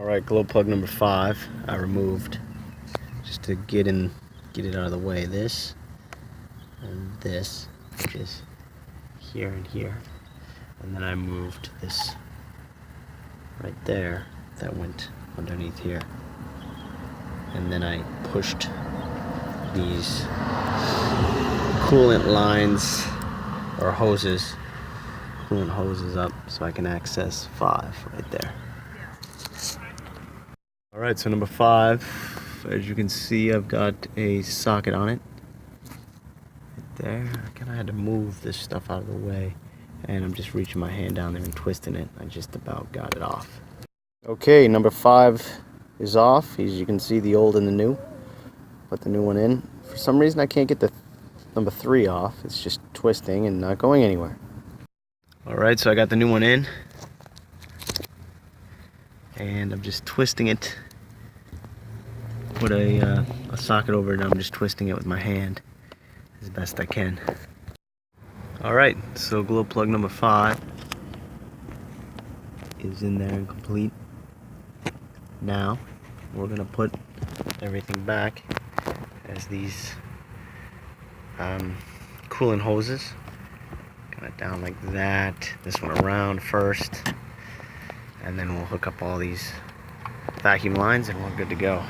Alright, glow plug number 5 I removed just to get it out of the way. This and this, which is here and here, and then I moved this right there that went underneath here, and then I pushed these coolant lines or hoses, coolant hoses up so I can access 5 right there. Alright, so number 5, as you can see, I've got a socket on it right there. I kind of had to move this stuff out of the way, and I'm just reaching my hand down there and twisting it. I just about got it off. Okay, number 5 is off. As you can see, the old and the new. Put the new one in. For some reason I can't get the number 3 off. It's just twisting and not going anywhere. Alright, so I got the new one in, and I'm just twisting it. Put a socket over it, and I'm just twisting it with my hand as best I can. Alright, so glow plug number 5 is in there and complete. Now we're gonna put everything back as these coolant hoses, kind of down like that. This one around first, and then we'll hook up all these vacuum lines and we're good to go.